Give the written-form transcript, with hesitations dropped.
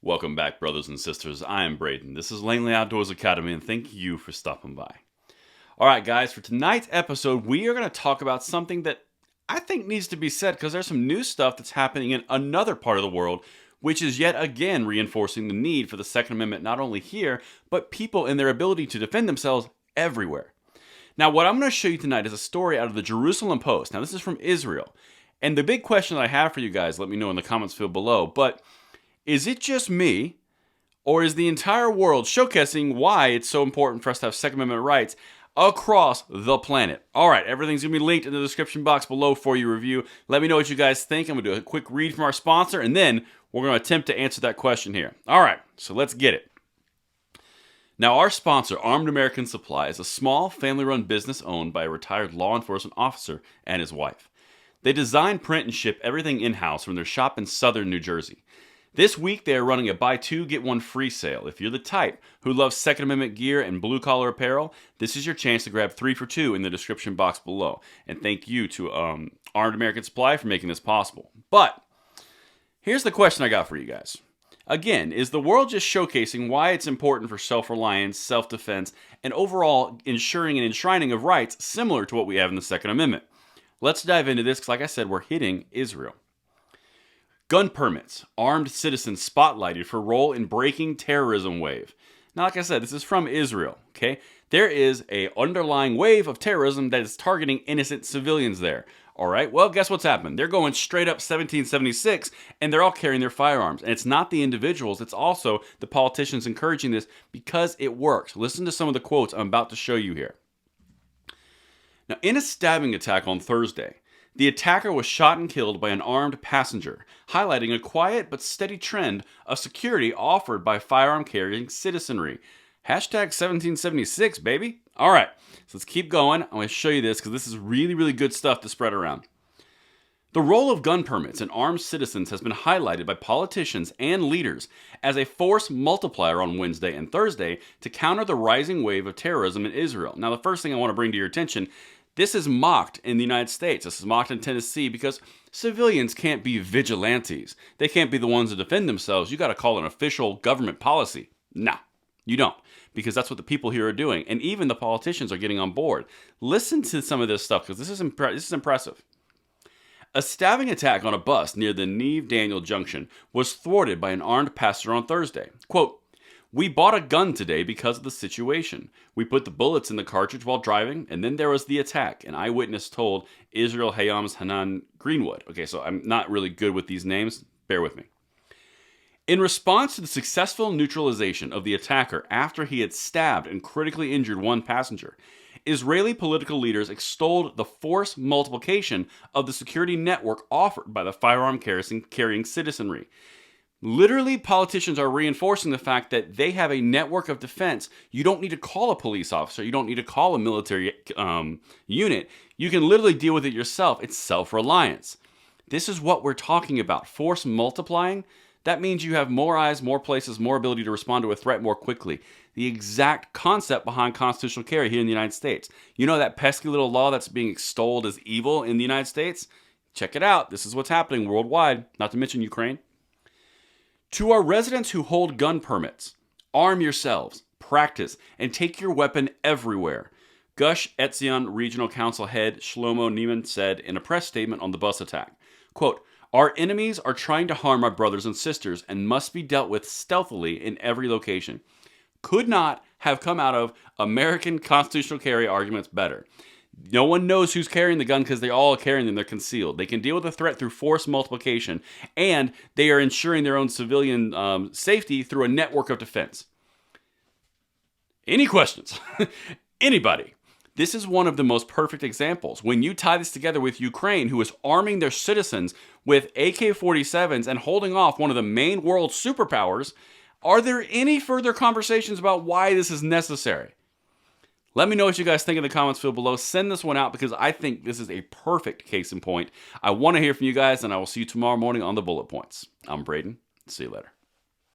Welcome back, brothers and sisters. I am Braden. This is Langley Outdoors Academy, and thank you for stopping by. Alright guys, for tonight's episode, we are going to talk about something that I think needs to be said because there's some new stuff that's happening in another part of the world, which is yet again reinforcing the need for the Second Amendment not only here, but people in their ability to defend themselves everywhere. Now, what I'm going to show you tonight is a story out of the Jerusalem Post. Now, this is from Israel. And the big question that I have for you guys, let me know in the comments field below, but is it just me, or is the entire world showcasing why it's so important for us to have Second Amendment rights across the planet? Alright, everything's going to be linked in the description box below for your review. Let me know what you guys think. I'm going to do a quick read from our sponsor, and then we're going to attempt to answer that question here. Alright, so let's get it. Now, our sponsor, Armed American Supply, is a small, family-run business owned by a retired law enforcement officer and his wife. They design, print, and ship everything in-house from their shop in southern New Jersey. This week, they are running a buy two, get one free sale. If you're the type who loves Second Amendment gear and blue-collar apparel, this is your chance to grab 3 for 2 in the description box below. And thank you to Armed American Supply for making this possible. But here's the question I got for you guys. Again, is the world just showcasing why it's important for self-reliance, self-defense, and overall ensuring and enshrining of rights similar to what we have in the Second Amendment? Let's dive into this because, like I said, we're hitting Israel. Gun permits. Armed citizens spotlighted for role in breaking terrorism wave. Now, like I said, this is from Israel, okay? There is an underlying wave of terrorism that is targeting innocent civilians there. All right, well, guess what's happened? They're going straight up 1776, and they're all carrying their firearms. And it's not the individuals, it's also the politicians encouraging this because it works. Listen to some of the quotes I'm about to show you here. Now, in a stabbing attack on Thursday, the attacker was shot and killed by an armed passenger, highlighting a quiet but steady trend of security offered by firearm-carrying citizenry. Hashtag 1776, baby. All right, so let's keep going. I'm going to show you this because this is really, really good stuff to spread around. The role of gun permits and armed citizens has been highlighted by politicians and leaders as a force multiplier on Wednesday and Thursday to counter the rising wave of terrorism in Israel. Now, the first thing I want to bring to your attention, this is mocked in the United States. This is mocked in Tennessee because civilians can't be vigilantes. They can't be the ones to defend themselves. You got to call an official government policy. Nah, you don't, because that's what the people here are doing. And even the politicians are getting on board. Listen to some of this stuff because this is impressive. A stabbing attack on a bus near the Neve Daniel Junction was thwarted by an armed passenger on Thursday. Quote, "We bought a gun today because of the situation. We put the bullets in the cartridge while driving, and then there was the attack," an eyewitness told Israel Hayam's Hanan Greenwood. Okay, so I'm not really good with these names. Bear with me. In response to the successful neutralization of the attacker after he had stabbed and critically injured one passenger, Israeli political leaders extolled the force multiplication of the security network offered by the firearm-carrying citizenry. Literally, politicians are reinforcing the fact that they have a network of defense. You don't need to call a police officer. You don't need to call a military unit. You can literally deal with it yourself. It's self-reliance. This is what we're talking about. Force multiplying. That means you have more eyes, more places, more ability to respond to a threat more quickly. The exact concept behind constitutional carry here in the United States. You know that pesky little law that's being extolled as evil in the United States? Check it out. This is what's happening worldwide, not to mention Ukraine. To our residents who hold gun permits, arm yourselves, practice, and take your weapon everywhere, Gush Etzion Regional Council Head Shlomo Neiman said in a press statement on the bus attack. Quote, "Our enemies are trying to harm our brothers and sisters and must be dealt with stealthily in every location." Could not have come out of American constitutional carry arguments better. No one knows who's carrying the gun because they're all carrying them. They're concealed. They can deal with the threat through force multiplication, and they are ensuring their own civilian safety through a network of defense. Any questions? Anybody? This is one of the most perfect examples. When you tie this together with Ukraine, who is arming their citizens with AK-47s and holding off one of the main world superpowers, are there any further conversations about why this is necessary? Let me know what you guys think in the comments field below. Send this one out because I think this is a perfect case in point. I want to hear from you guys, and I will see you tomorrow morning on the Bullet Points. I'm Braden. See you later.